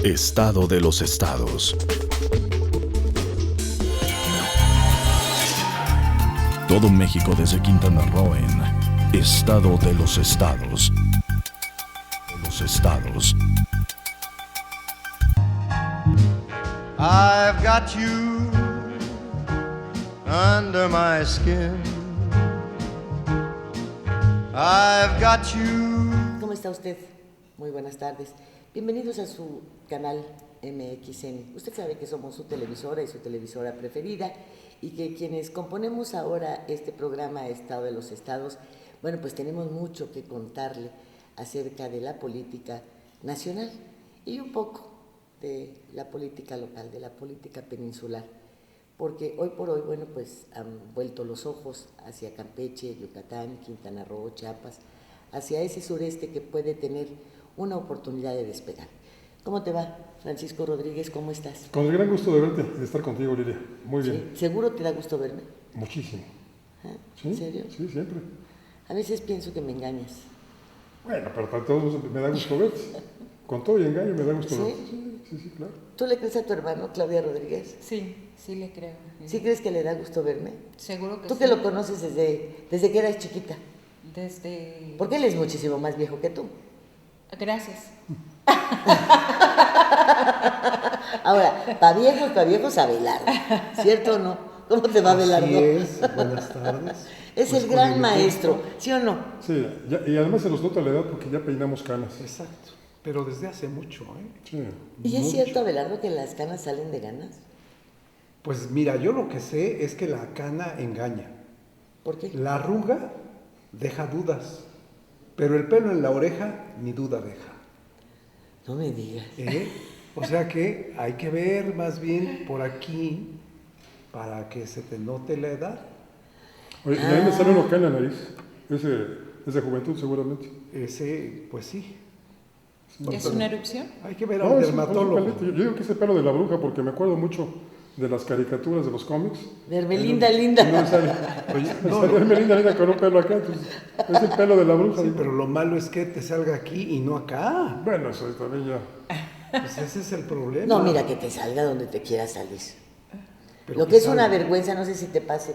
Estado de los estados. Todo México desde Quintana Roo en Estado de los estados. Los estados. I've got you under my skin. I've got you. ¿Cómo está usted? Muy buenas tardes. Bienvenidos a su canal MXN. Usted sabe que somos su televisora y su televisora preferida y que quienes componemos ahora este programa Estado de los Estados, bueno, pues tenemos mucho que contarle acerca de la política nacional y un poco de la política local, de la política peninsular, porque hoy por hoy, bueno, pues han vuelto los ojos hacia Campeche, Yucatán, Quintana Roo, Chiapas, hacia ese sureste que puede tener una oportunidad de despegar. ¿Cómo te va, Francisco Rodríguez? ¿Cómo estás? Con el gran gusto de verte, de estar contigo, Lilia. Muy bien. ¿Sí? ¿Seguro te da gusto verme? Muchísimo. ¿Ah? ¿Sí? ¿En serio? Sí, siempre. A veces pienso que me engañas. Bueno, pero para todos me da gusto verte. Con todo y engaño me da gusto ¿Sí? verte. Sí, claro. ¿Tú le crees a tu hermano, Claudia Rodríguez? Sí, sí le creo. ¿Sí crees que le da gusto verme? Seguro que Tú sí. que lo conoces desde que eras chiquita. Desde... Porque él es muchísimo más viejo que tú. Gracias. Ahora, pa' viejos Abelardo, ¿cierto o no? ¿Cómo te va Abelardo? Así es, buenas tardes. Es Pues el con gran el maestro, tiempo- ¿sí o no? Sí, y además se nos nota la edad porque ya peinamos canas. Exacto, pero desde hace mucho, ¿eh? Sí. ¿Y es Mucho. cierto, Abelardo, que las canas salen de ganas? Pues mira, yo lo que sé es que la cana engaña. ¿Por qué? La arruga deja dudas, pero el pelo en la oreja ni duda deja. No me digas. ¿Eh? O sea que hay que ver más bien por aquí para que se te note la edad. Oye, y a mí me sale uno acá en la nariz. Es de juventud, seguramente. Ese, pues sí. ¿Es una erupción? Hay que ver No, al es un dermatólogo. pelito. Yo digo que es el pelo de la bruja porque me acuerdo mucho de las caricaturas de los cómics. De Hermelinda Linda. Y no me sale, Oye, me no, sale Hermelinda Linda con un pelo acá. Entonces, es el pelo de la bruja. sí, pero lo malo es que te salga aquí y no acá. Bueno, eso también ya. Pues ese es el problema. No, mira, que te salga donde te quiera salir. Pero Lo que es salga. una vergüenza, no sé si te pase.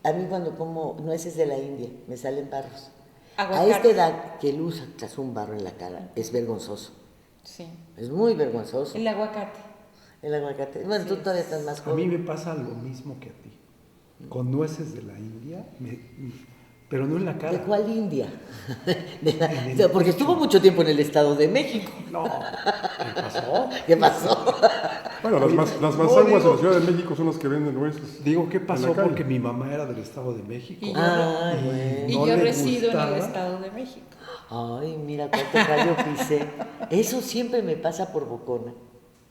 A mí cuando como nueces de la India, me salen barros. A Aguacate. esta edad, que él usa tras un barro en la cara, es vergonzoso. Sí. Es muy vergonzoso. El aguacate. El aguacate. Bueno, tú todavía estás más A mí joven. me pasa lo mismo que a ti. Con nueces de la India, pero no en la cara. ¿De cuál India? En el Porque estuvo mucho tiempo en el Estado de México. No, ¿qué pasó? ¿Qué pasó? Bueno, las No, manzaguas en digo- la Ciudad de México son las que venden nueces. Digo, ¿qué En pasó? la calle. Porque mi mamá era del Estado de México. Y- Ay, Y bueno. Y no yo le resido en gustaba. el Estado de México. Ay, mira cuánto callo pisé. Eso siempre me pasa por bocona.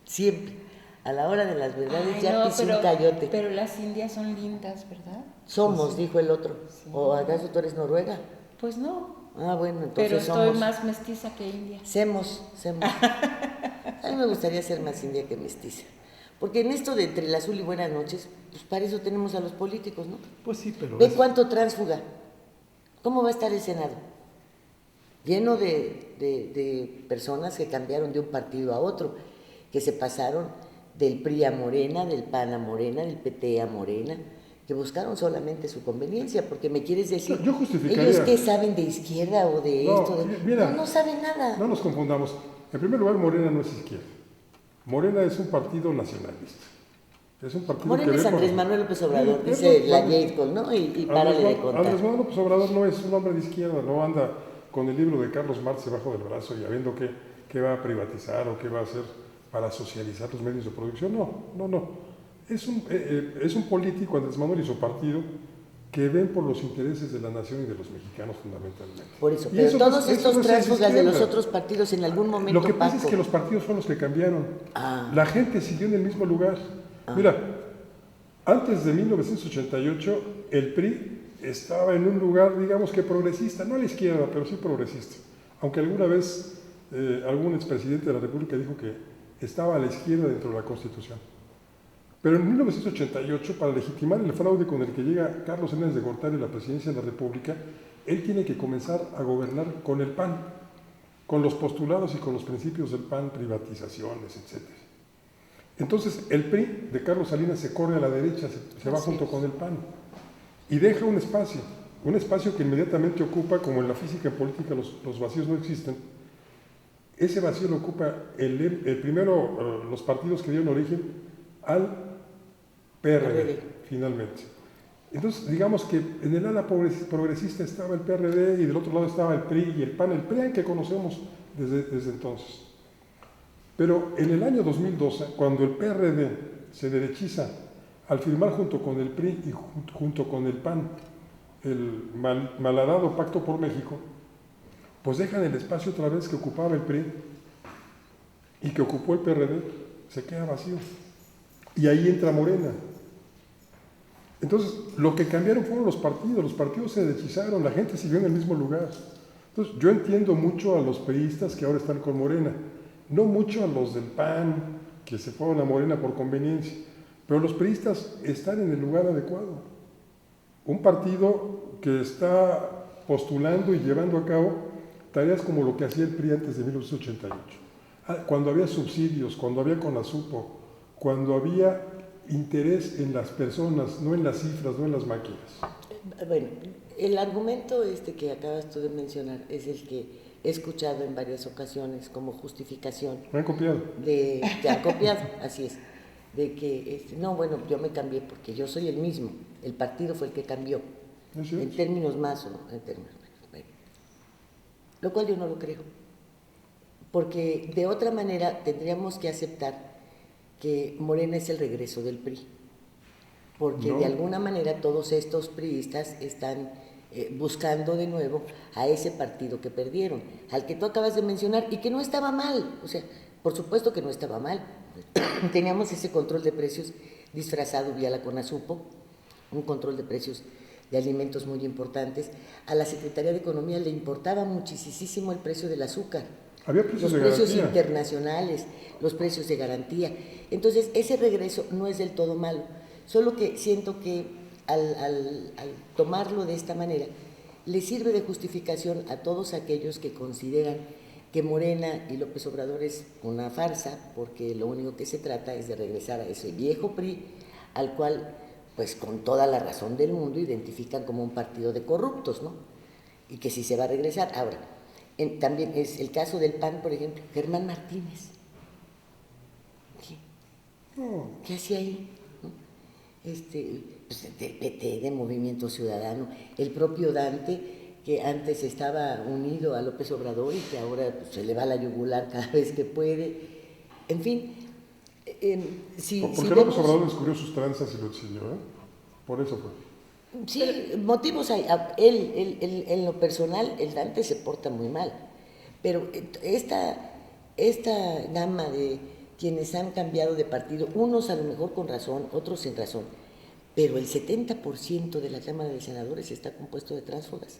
Siempre. A la hora de las verdades Ay, ya no, pisé un cayote. pero las indias son lindas, ¿verdad? Somos, dijo el otro. Sí. ¿O acaso tú eres noruega? Pues no, Ah, bueno, entonces pero estoy somos. más mestiza que india. Semos. A mí me gustaría ser más india que mestiza. Porque en esto de entre el azul y buenas noches, pues para eso tenemos a los políticos, ¿no? Pues sí, pero Ve es- cuánto tránsfuga. ¿Cómo va a estar el Senado? Lleno de personas que cambiaron de un partido a otro, que se pasaron del PRI a Morena, del PAN a Morena, del PT a Morena, que buscaron solamente su conveniencia, porque me quieres decir, Yo justificaría- ellos que saben de izquierda o de No, esto, mira, no saben nada. No nos confundamos. En primer lugar, Morena no es izquierda. Morena es un partido nacionalista. Es un partido Morena que es ve por- Andrés Manuel López Obrador, Ve dice por- la Jade Cole, ¿no? Y párale de contar. Andrés Manuel López Obrador no es un hombre de izquierda, no anda con el libro de Carlos Marx debajo del brazo y viendo qué va a privatizar o qué va a hacer para socializar los medios de producción. No. Es un político, Andrés Manuel y su partido, que ven por los intereses de la nación y de los mexicanos fundamentalmente. Por eso, Y pero eso todos eso estos no es tránsfugas de los izquierda. otros partidos en algún momento, Lo que pasa es Paco, que los partidos son los que cambiaron. Ah. La gente siguió en el mismo lugar. Mira, antes de 1988, el PRI estaba en un lugar, digamos que progresista, no a la izquierda, pero sí progresista. Aunque alguna vez algún expresidente de la República dijo que estaba a la izquierda dentro de la Constitución. Pero en 1988, para legitimar el fraude con el que llega Carlos Salinas de Gortari a la presidencia de la República, él tiene que comenzar a gobernar con el PAN. con los postulados y con los principios del PAN, privatizaciones, etc. Entonces el PRI de Carlos Salinas se corre a la derecha, se va junto con el PAN y deja un espacio que inmediatamente ocupa, como en la física y política los vacíos no existen. Ese vacío lo ocupa primero los partidos que dieron origen al PRD, finalmente. Entonces, digamos que en el ala progresista estaba el PRD y del otro lado estaba el PRI y el PAN, el PRI que conocemos desde entonces. Pero en el año 2012, cuando el PRD se derechiza al firmar junto con el PRI y junto con el PAN el malhadado Pacto por México, pues dejan el espacio otra vez que ocupaba el PRI y que ocupó el PRD, se queda vacío. Y ahí entra Morena. Entonces, lo que cambiaron fueron los partidos se derechizaron, la gente siguió en el mismo lugar. Entonces, yo entiendo mucho a los priistas que ahora están con Morena, no mucho a los del PAN, que se fueron a Morena por conveniencia, pero los priistas están en el lugar adecuado. Un partido que está postulando y llevando a cabo tareas como lo que hacía el PRI antes de 1988. Cuando había subsidios, cuando había CONASUPO, cuando había interés en las personas, no en las cifras, no en las máquinas. Bueno, el argumento que acabas tú de mencionar es el que he escuchado en varias ocasiones como justificación. Me han copiado. Te han copiado, así es. De que, no, bueno, yo me cambié porque yo soy el mismo, el partido fue el que cambió, en términos más o en términos menos. Bueno, lo cual yo no lo creo, porque de otra manera tendríamos que aceptar que Morena es el regreso del PRI, porque de alguna manera todos estos priistas están buscando de nuevo a ese partido que perdieron, al que tú acabas de mencionar y que no estaba mal, o sea, por supuesto que no estaba mal. Teníamos ese control de precios disfrazado vía la CONASUPO, un control de precios de alimentos muy importantes. A la Secretaría de Economía le importaba muchísimo el precio del azúcar. Había precios los de precios garantía internacionales, los precios de garantía. Entonces, ese regreso no es del todo malo, solo que siento que al tomarlo de esta manera, le sirve de justificación a todos aquellos que consideran que Morena y López Obrador es una farsa, porque lo único que se trata es de regresar a ese viejo PRI, al cual, pues con toda la razón del mundo, identifican como un partido de corruptos, ¿no? Y que si se va a regresar. Ahora, también es el caso del PAN, por ejemplo, Germán Martínez. ¿Qué hacía ahí? ¿No? Pues de PT, de Movimiento Ciudadano, el propio Dante, que antes estaba unido a López Obrador y que ahora pues, se le va la yugular cada vez que puede. En fin, ¿Por qué López Obrador descubrió sus tranzas y lo exilió? Por eso fue. Sí, motivos hay. Él, en lo personal, el Dante se porta muy mal, pero esta gama de quienes han cambiado de partido, unos a lo mejor con razón, otros sin razón, pero el 70% de la Cámara de Senadores está compuesto de tránsfugas.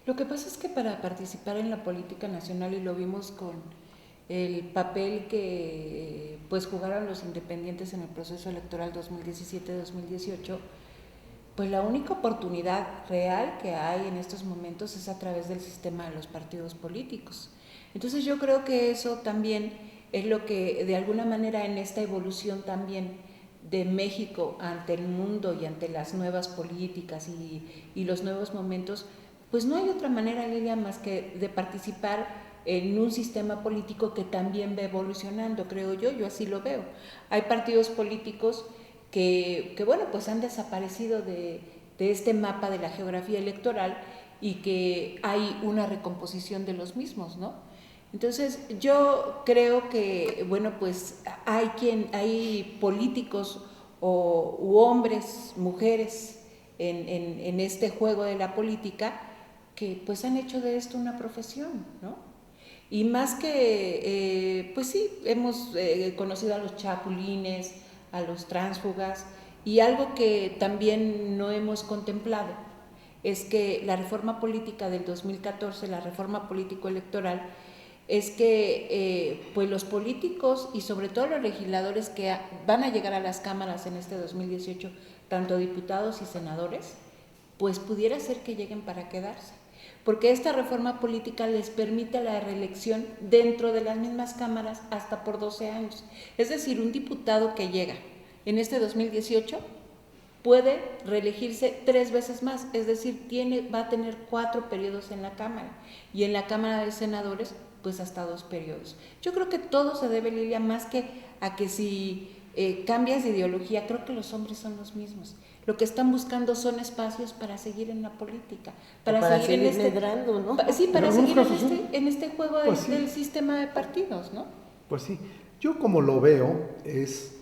Lo que pasa es que para participar en la política nacional, y lo vimos con el papel que pues jugaron los independientes en el proceso electoral 2017-2018, pues la única oportunidad real que hay en estos momentos es a través del sistema de los partidos políticos. Entonces yo creo que eso también es lo que de alguna manera en esta evolución también de México ante el mundo y ante las nuevas políticas y los nuevos momentos, pues no hay otra manera, Lilia, más que de participar en un sistema político que también va evolucionando, creo yo así lo veo. Hay partidos políticos que bueno, pues han desaparecido de este mapa de la geografía electoral y que hay una recomposición de los mismos, ¿no? Entonces yo creo que, bueno, pues hay políticos u hombres, mujeres en este juego de la política que pues han hecho de esto una profesión, ¿no? Y más que, pues sí, hemos conocido a los chapulines, a los tránsfugas, y algo que también no hemos contemplado es que la reforma política del 2014, la reforma político-electoral, es que pues los políticos y sobre todo los legisladores que van a llegar a las cámaras en este 2018, tanto diputados y senadores, pues pudiera ser que lleguen para quedarse. porque esta reforma política les permite la reelección dentro de las mismas cámaras hasta por 12 años. Es decir, un diputado que llega en este 2018 puede reelegirse 3 veces más, es decir, va a tener 4 periodos en la Cámara, y en la Cámara de Senadores pues hasta 2 periodos. Yo creo que todo se debe, Lilia, más que a que si cambias de ideología, creo que los hombres son los mismos. Lo que están buscando son espacios para seguir en la política, para seguir medrando, ¿no? Sí, para En seguir algunos casos, en este juego Pues sí. del sistema de partidos, ¿no? Pues sí, yo como lo veo es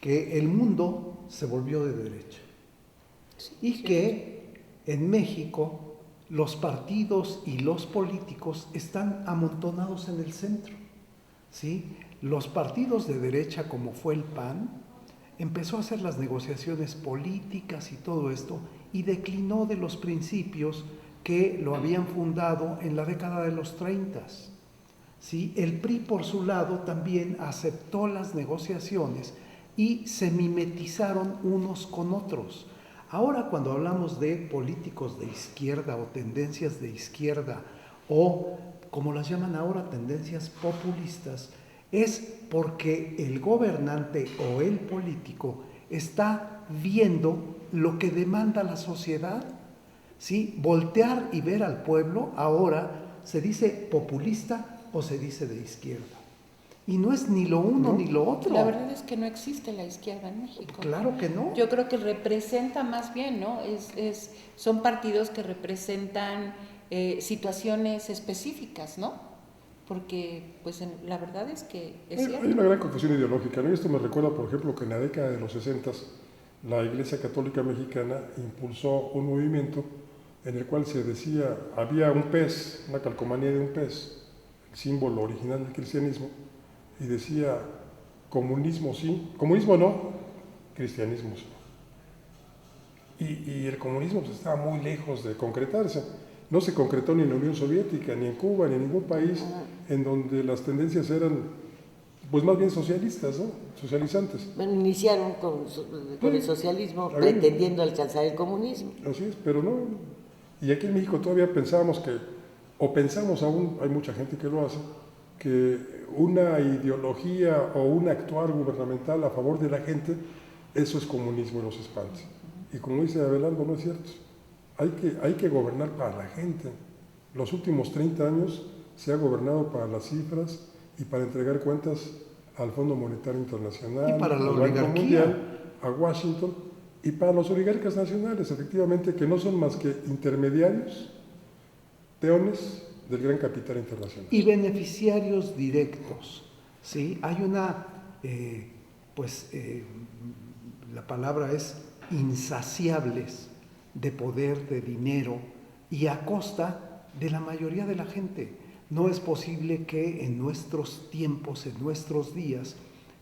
que el mundo se volvió de derecha y que en México los partidos y los políticos están amontonados en el centro, ¿sí? Los partidos de derecha, como fue el PAN, empezó a hacer las negociaciones políticas y todo esto y declinó de los principios que lo habían fundado en la década de los 30. ¿Sí? El PRI, por su lado, también aceptó las negociaciones y se mimetizaron unos con otros. Ahora, cuando hablamos de políticos de izquierda o tendencias de izquierda o, como las llaman ahora, tendencias populistas, es porque el gobernante o el político está viendo lo que demanda la sociedad, ¿sí? Voltear y ver al pueblo ahora se dice populista o se dice de izquierda. Y no es ni lo uno ni lo otro. La verdad es que no existe la izquierda en México. Claro que no. Yo creo que representa más bien, ¿no? Son partidos que representan situaciones específicas, ¿no? Porque, pues, la verdad es que es cierto. Hay una gran confusión ideológica, ¿no? Y esto me recuerda, por ejemplo, que en la década de los 60 la Iglesia Católica Mexicana impulsó un movimiento en el cual se decía, había un pez, una calcomanía de un pez, el símbolo original del cristianismo, y decía, comunismo sí, comunismo no, cristianismo sí. Y el comunismo pues, estaba muy lejos de concretarse. No se concretó ni en la Unión Soviética, ni en Cuba, ni en ningún país en donde las tendencias eran, pues más bien socialistas, ¿no? Socializantes. Bueno, iniciaron con el socialismo pretendiendo alcanzar el comunismo. Así es, pero no. Y aquí en México todavía pensábamos que, o pensamos aún, hay mucha gente que lo hace, que una ideología o un actuar gubernamental a favor de la gente, eso es comunismo y los espanta. Y como dice Abelardo, no es cierto. Hay que gobernar para la gente. Los últimos 30 años se ha gobernado para las cifras y para entregar cuentas al Fondo Monetario Internacional, y para la al Banco oligarquía. Mundial, a Washington, y para los oligarcas nacionales, efectivamente, que no son más que intermediarios, peones del gran capital internacional. Y beneficiarios directos, ¿sí? Hay una, la palabra es insaciables de poder, de dinero, y a costa de la mayoría de la gente. No es posible que en nuestros tiempos, en nuestros días,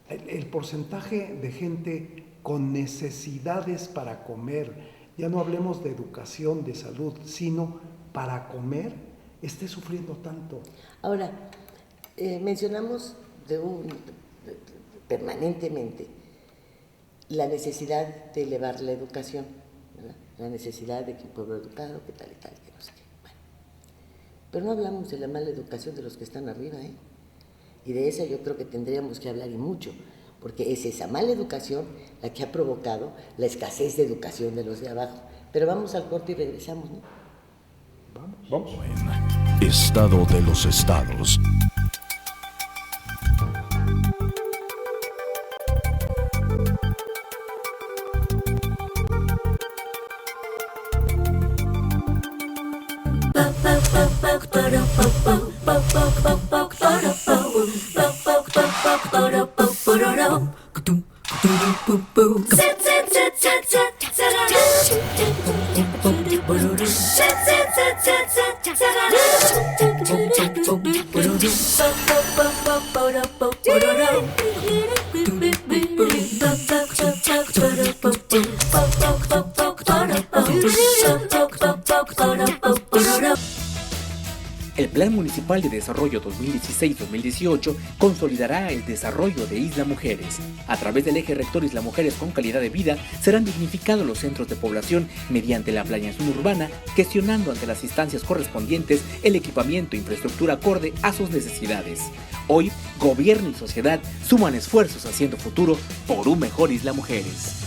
el porcentaje de gente con necesidades para comer, ya no hablemos de educación, de salud, sino para comer, esté sufriendo tanto. Ahora, mencionamos permanentemente la necesidad de elevar la educación, ¿verdad? La necesidad de que un pueblo educado, que tal y tal, que no sé qué. Bueno, pero no hablamos de la mala educación de los que están arriba, ¿eh? Y de esa yo creo que tendríamos que hablar y mucho, porque es esa mala educación la que ha provocado la escasez de educación de los de abajo. Pero vamos al corte y regresamos, ¿no? Vamos. En Estado de los Estados. El Plan Municipal de Desarrollo 2016-2018 consolidará el desarrollo de Isla Mujeres. A través del eje rector Isla Mujeres con calidad de vida, serán dignificados los centros de población mediante la planeación urbana, gestionando ante las instancias correspondientes el equipamiento e infraestructura acorde a sus necesidades. Hoy, gobierno y sociedad suman esfuerzos haciendo futuro por un mejor Isla Mujeres.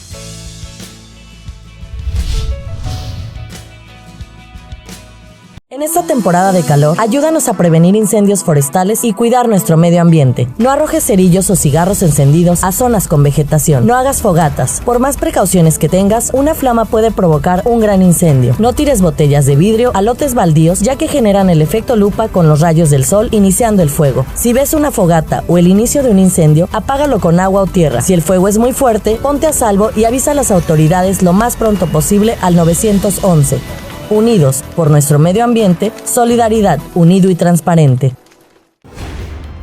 En esta temporada de calor, ayúdanos a prevenir incendios forestales y cuidar nuestro medio ambiente. No arrojes cerillos o cigarros encendidos a zonas con vegetación. No hagas fogatas. Por más precauciones que tengas, una flama puede provocar un gran incendio. No tires botellas de vidrio a lotes baldíos, ya que generan el efecto lupa con los rayos del sol iniciando el fuego. Si ves una fogata o el inicio de un incendio, apágalo con agua o tierra. Si el fuego es muy fuerte, ponte a salvo y avisa a las autoridades lo más pronto posible al 911. Unidos por nuestro medio ambiente, solidaridad, unido y transparente.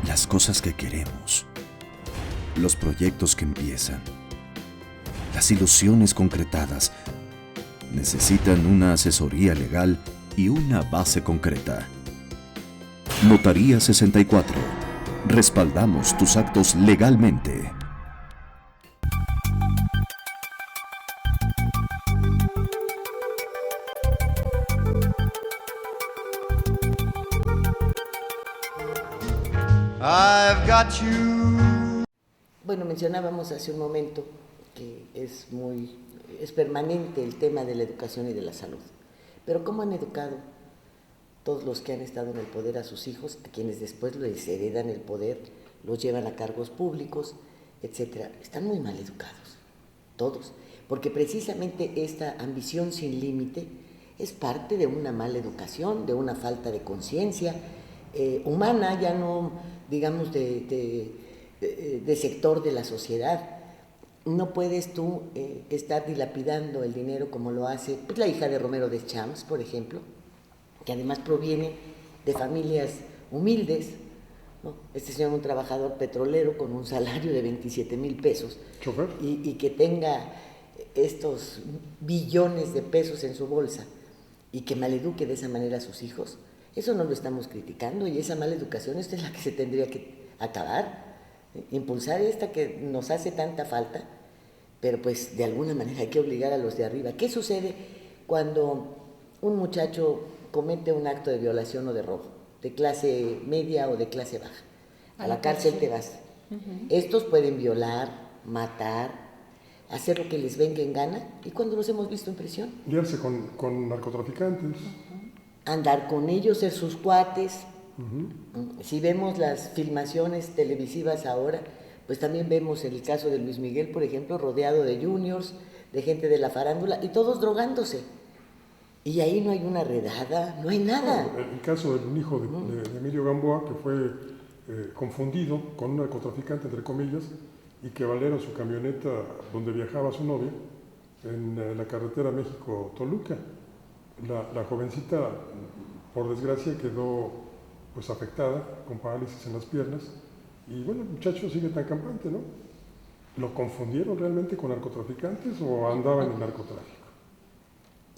Las cosas que queremos, los proyectos que empiezan, las ilusiones concretadas, necesitan una asesoría legal y una base concreta. Notaría 64. Respaldamos tus actos legalmente. I've got you. Bueno, mencionábamos hace un momento que es permanente el tema de la educación y de la salud. Pero ¿cómo han educado todos los que han estado en el poder a sus hijos, a quienes después les heredan el poder, los llevan a cargos públicos, etcétera? Están muy mal educados, todos, porque precisamente esta ambición sin límite es parte de una mala educación, de una falta de conciencia humana, ya no digamos de sector de la sociedad. No puedes tú estar dilapidando el dinero como lo hace pues, la hija de Romero Deschamps, por ejemplo, que además proviene de familias humildes, ¿no? Este señor es un trabajador petrolero con un salario de 27,000 pesos y que tenga estos billones de pesos en su bolsa y que maleduque de esa manera a sus hijos. Eso no lo estamos criticando, y esa mala educación esta es la que se tendría que acabar, impulsar esta que nos hace tanta falta, pero pues de alguna manera hay que obligar a los de arriba. ¿Qué sucede cuando un muchacho comete un acto de violación o de robo, de clase media o de clase baja? A la cárcel te vas. Estos pueden violar, matar, hacer lo que les venga en gana, y cuando los hemos visto en prisión. Liarse con narcotraficantes. Andar con ellos, ser sus cuates. Si vemos las filmaciones televisivas ahora, pues también vemos el caso de Luis Miguel, por ejemplo, rodeado de juniors, de gente de la farándula, y todos drogándose. Y ahí no hay una redada, no hay nada. El caso del hijo de Emilio Gamboa, que fue confundido con un narcotraficante, entre comillas, y que balearon su camioneta donde viajaba su novia, en la carretera México-Toluca. La jovencita, por desgracia, quedó pues afectada, con parálisis en las piernas, y bueno, el muchacho sigue tan campante, ¿no? ¿Lo confundieron realmente con narcotraficantes o andaba en el narcotráfico?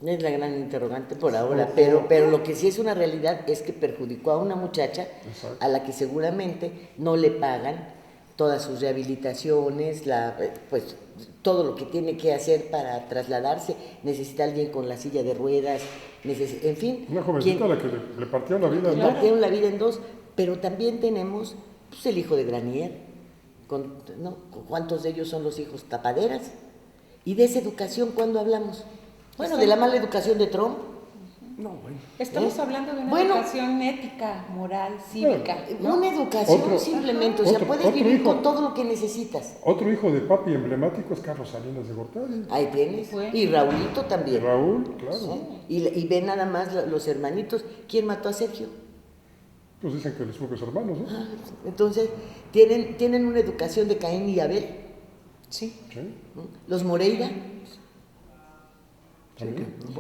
Es la gran interrogante por ahora, pero lo que sí es una realidad es que perjudicó a una muchacha. Exacto. A la que seguramente no le pagan todas sus rehabilitaciones, pues todo lo que tiene que hacer para trasladarse. Necesita alguien con la silla de ruedas, en fin. Una jovencita a la que le partieron la vida en dos. Le partieron la vida en dos, pero también tenemos pues, el hijo de Granier, ¿no? ¿Cuántos de ellos son los hijos tapaderas? Y de esa educación, ¿cuándo hablamos? Bueno, de la mala educación de Trump. No, bueno. Estamos hablando de una educación ética, moral, cívica. ¿No? Una educación simplemente, o sea, puedes vivir con todo lo que necesitas. Otro hijo de papi emblemático es Carlos Salinas de Gortari. Ahí tienes. Y Raulito también. Raúl, claro. ¿Sí? Y ve nada más los hermanitos. ¿Quién mató a Sergio? Pues dicen que los propios hermanos, ¿no? Entonces, ¿tienen una educación de Caín y Abel? Sí. Los Moreira. Sí.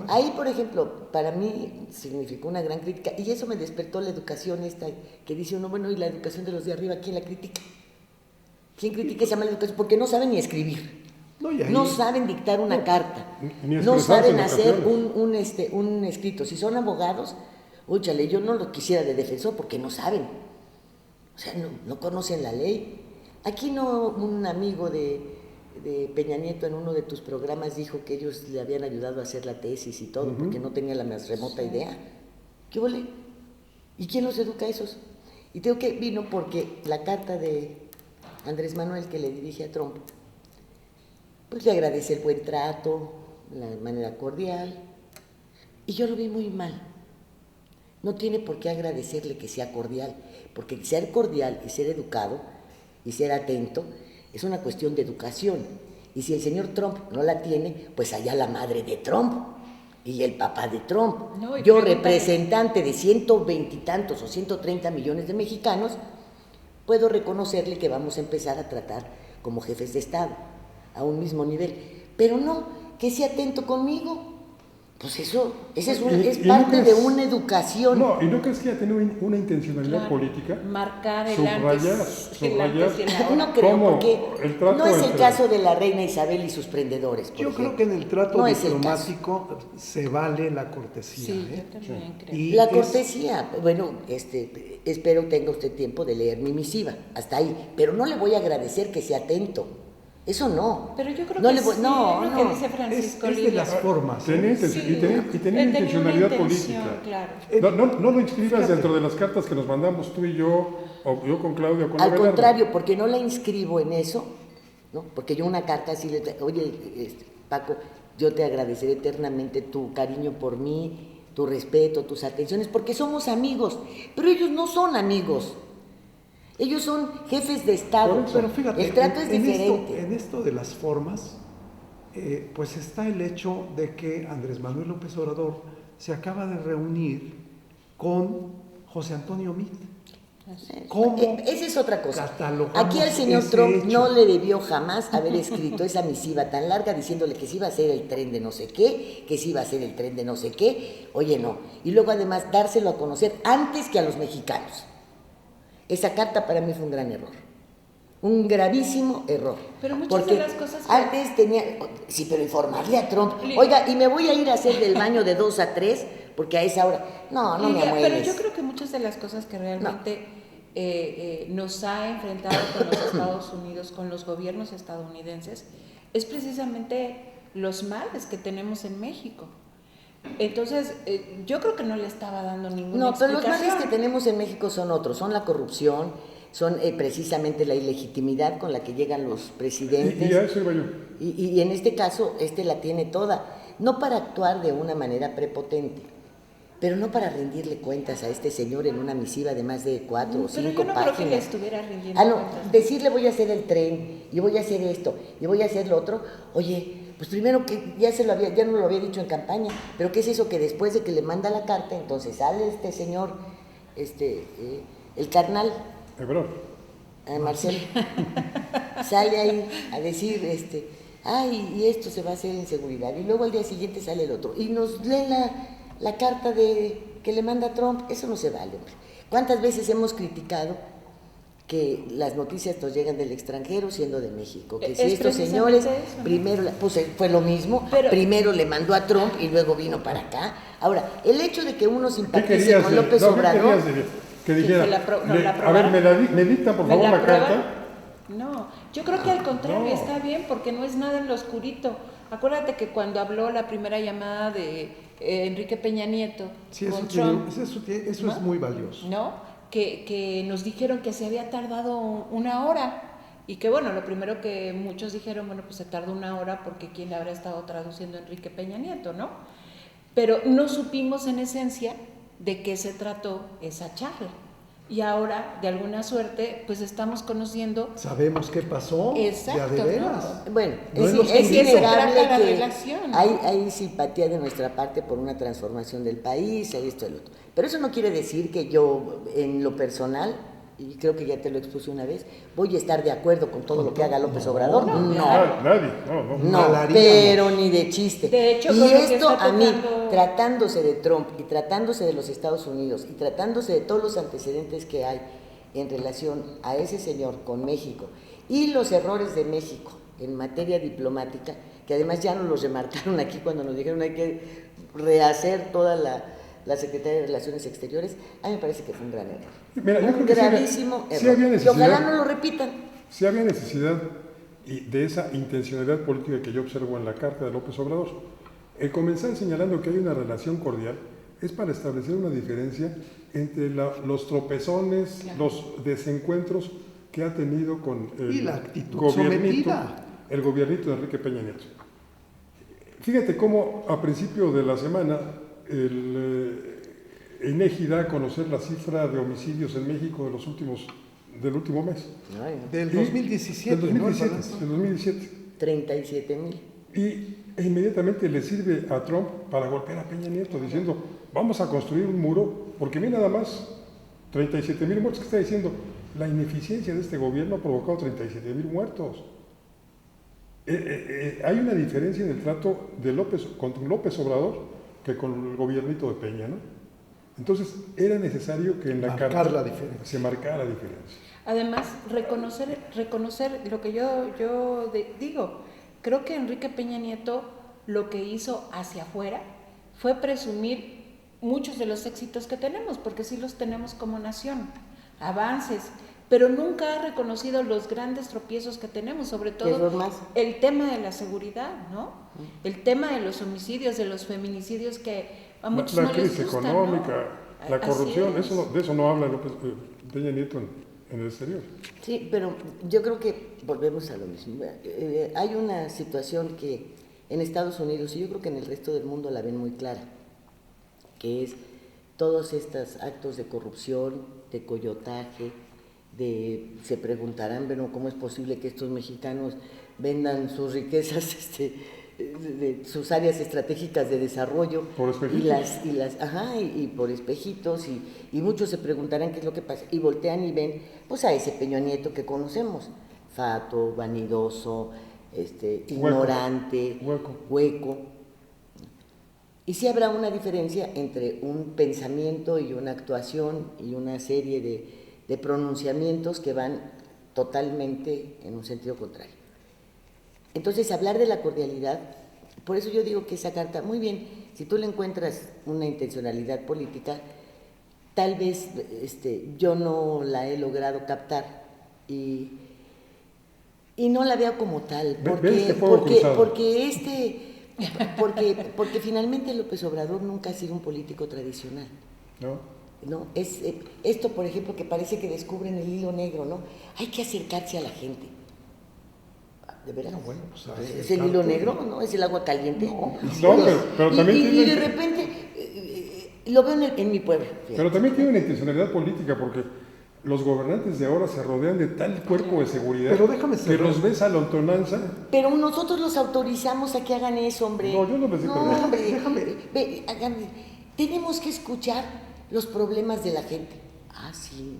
Ahí, por ejemplo, para mí significó una gran crítica, y eso me despertó la educación esta, que dice uno, bueno, ¿y la educación de los de arriba, quién la critica? ¿Quién critica esa mala educación? Porque no saben ni escribir, no saben dictar una carta, no saben hacer un escrito. Si son abogados, Úchale, yo no lo quisiera de defensor porque no saben, o sea, no conocen la ley. Aquí no, un amigo de Peña Nieto en uno de tus programas dijo que ellos le habían ayudado a hacer la tesis y todo, porque no tenía la más remota idea. ¿Qué huele? ¿Y quién los educa a esos? Y tengo que vino porque la carta de Andrés Manuel que le dirige a Trump, pues le agradece el buen trato, la manera cordial, y yo lo vi muy mal. No tiene por qué agradecerle que sea cordial, porque ser cordial y ser educado y ser atento es una cuestión de educación. Y si el señor Trump no la tiene, pues allá la madre de Trump y el papá de Trump. No, yo, representante de 120 y tantos o 130 millones de mexicanos, puedo reconocerle que vamos a empezar a tratar como jefes de Estado, a un mismo nivel. Pero no, que sea atento conmigo. Pues eso es parte de una educación. No, ¿y no crees que ya tiene una intencionalidad política? Marcar el subrayar. No creo, porque no es el caso de la reina Isabel y sus prendedores. Yo creo que en el trato diplomático se vale la cortesía. Sí, yo también creo. Y la cortesía, bueno, espero tenga usted tiempo de leer mi misiva, hasta ahí, pero no le voy a agradecer que sea atento. Eso no. Pero yo creo no que le voy, sí, no, lo que dice Francisco es de las formas. Tenía intencionalidad política. Claro. No lo inscribas dentro de las cartas que nos mandamos tú y yo, o yo con Claudia o con Al Abelardo. contrario, porque no la inscribo en eso, ¿no? Porque yo una carta así oye, Paco, yo te agradeceré eternamente tu cariño por mí, tu respeto, tus atenciones, porque somos amigos, pero ellos no son amigos. Ellos son jefes de Estado, pero fíjate, el trato es diferente. En esto de las formas, pues está el hecho de que Andrés Manuel López Obrador se acaba de reunir con José Antonio Meade. Esa es otra cosa. Aquí al señor Trump no le debió jamás haber escrito esa misiva tan larga diciéndole que sí iba a ser el tren de no sé qué, que sí iba a ser el tren de no sé qué, oye no. Y luego además dárselo a conocer antes que a los mexicanos. Esa carta para mí fue un gran error, un gravísimo error. Pero muchas de las cosas que... Antes tenía, sí, pero informarle a Trump, oiga, y me voy a ir a hacer del baño de 2 a 3, porque a esa hora, no me amueles. Pero yo creo que muchas de las cosas que realmente nos ha enfrentado con los Estados Unidos, con los gobiernos estadounidenses, es precisamente los males que tenemos en México. Entonces, yo creo que no le estaba dando ninguna explicación. No, pero los males que tenemos en México son otros, son la corrupción, son precisamente la ilegitimidad con la que llegan los presidentes. Y a eso iba yo. Y en este caso, la tiene toda, no para actuar de una manera prepotente, pero no para rendirle cuentas a este señor en una misiva de más de 4 o 5 páginas. Pero yo no creo que le estuviera rindiendo cuentas. Decirle voy a hacer el tren, y voy a hacer esto, y voy a hacer lo otro, oye... Pues primero que ya no lo había dicho en campaña, pero ¿qué es eso? Que después de que le manda la carta, entonces sale este señor, el carnal, Marcelo, sale ahí a decir, y esto se va a hacer en seguridad, y luego al día siguiente sale el otro, y nos lee la carta que le manda Trump. Eso no se vale, hombre. ¿Cuántas veces hemos criticado que las noticias nos llegan del extranjero siendo de México? Que si estos señores, primero, pues fue lo mismo, primero le mandó a Trump y luego vino para acá. Ahora, el hecho de que uno simpatice con López Obrador... Que dijera, a ver, ¿me dicta por favor la carta? No, yo creo que al contrario, está bien, porque no es nada en lo oscurito. Acuérdate que cuando habló la primera llamada de Enrique Peña Nieto con Trump... Eso es muy valioso. ¿No? Que nos dijeron que se había tardado 1 hora y que bueno, lo primero que muchos dijeron, bueno, pues se tardó 1 hora porque quién le habrá estado traduciendo Enrique Peña Nieto, ¿no? Pero no supimos en esencia de qué se trató esa charla. Y ahora, de alguna suerte, pues estamos conociendo... Sabemos qué pasó. Exacto. De veras. No. Bueno, es innegable que hay simpatía de nuestra parte por una transformación del país, esto y lo otro. Pero eso no quiere decir que yo, en lo personal, y creo que ya te lo expuse una vez, voy a estar de acuerdo con todo lo que haga López Obrador. Nadie. No, pero ni de chiste. De hecho, y esto a mí, tratándose de Trump y tratándose de los Estados Unidos y tratándose de todos los antecedentes que hay en relación a ese señor con México y los errores de México en materia diplomática, que además ya nos los remarcaron aquí cuando nos dijeron hay que rehacer toda la Secretaría de Relaciones Exteriores, a mí me parece que fue un gran error. Mira, yo creo Un que gravísimo sí había error. Y necesidad. ojalá no lo repitan. Sí había necesidad de esa intencionalidad política que yo observo en la carta de López Obrador. El comenzar señalando que hay una relación cordial es para establecer una diferencia entre los tropezones, los desencuentros que ha tenido con y la actitud sometida. El gobiernito de Enrique Peña Nieto. Fíjate cómo a principio de la semana el INEGI da a conocer la cifra de homicidios en México del último mes. Del 2017. Del 2017. 37,000. Y inmediatamente le sirve a Trump para golpear a Peña Nieto diciendo, vamos a construir un muro, porque mira nada más, 37,000 muertos, que está diciendo, la ineficiencia de este gobierno ha provocado 37,000 muertos. Hay una diferencia en el trato de con López Obrador que con el gobiernito de Peña, ¿no? Entonces era necesario que en la carta se marcara la diferencia. Además, reconocer lo que yo digo. Creo que Enrique Peña Nieto lo que hizo hacia afuera fue presumir muchos de los éxitos que tenemos, porque sí los tenemos como nación, avances, pero nunca ha reconocido los grandes tropiezos que tenemos, sobre todo el tema de la seguridad, ¿no? El tema de los homicidios, de los feminicidios que a muchos no les gusta, la crisis económica, ¿no? La corrupción, de eso no habla Peña Nieto en el exterior. Sí, pero yo creo que volvemos a lo mismo. Hay una situación que en Estados Unidos, y yo creo que en el resto del mundo la ven muy clara, que es todos estos actos de corrupción, de coyotaje, se preguntarán, bueno, ¿cómo es posible que estos mexicanos vendan sus riquezas, de sus áreas estratégicas de desarrollo por espejitos. Y por espejitos, y muchos se preguntarán qué es lo que pasa, y voltean y ven pues a ese Peña Nieto que conocemos, fatuo, vanidoso, ignorante, hueco. Y sí habrá una diferencia entre un pensamiento y una actuación y una serie de pronunciamientos que van totalmente en un sentido contrario. Entonces, hablar de la cordialidad, por eso yo digo que esa carta, muy bien, si tú le encuentras una intencionalidad política, tal vez yo no la he logrado captar y no la veo como tal, porque finalmente López Obrador nunca ha sido un político tradicional. ¿No? Es esto, por ejemplo, que parece que descubren el hilo negro, ¿no? Hay que acercarse a la gente. ¿De veras? Bueno, pues, ¿Es el hilo negro? ¿No? ¿Es el agua caliente? No, pero también y de repente lo veo en mi pueblo. Fíjate. Pero también tiene una intencionalidad política, porque los gobernantes de ahora se rodean de tal cuerpo de seguridad que los ves a la lontananza. Pero nosotros los autorizamos a que hagan eso, hombre. No, yo no les digo. No, hombre, tenemos que escuchar los problemas de la gente. Ah, sí.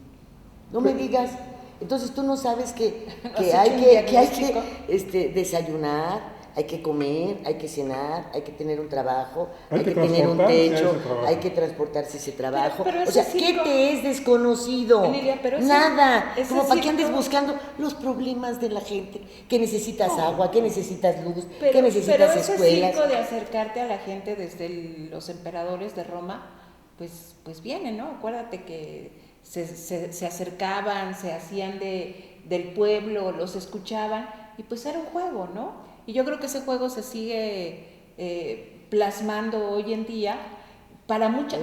No me digas. Entonces tú no sabes que hay que desayunar, hay que comer, hay que cenar, hay que tener un trabajo, hay que tener un techo, hay que transportarse ese trabajo. Pero o sea, ¿qué te es desconocido? Lilia, nada. Como para que andes buscando los problemas de la gente. Que necesitas agua, que necesitas luz, que necesitas escuelas. Pero ese circo de acercarte a la gente desde los emperadores de Roma, pues viene, ¿no? Acuérdate que se acercaban, se hacían del pueblo, los escuchaban, y pues era un juego, ¿no? Y yo creo que ese juego se sigue plasmando hoy en día para muchas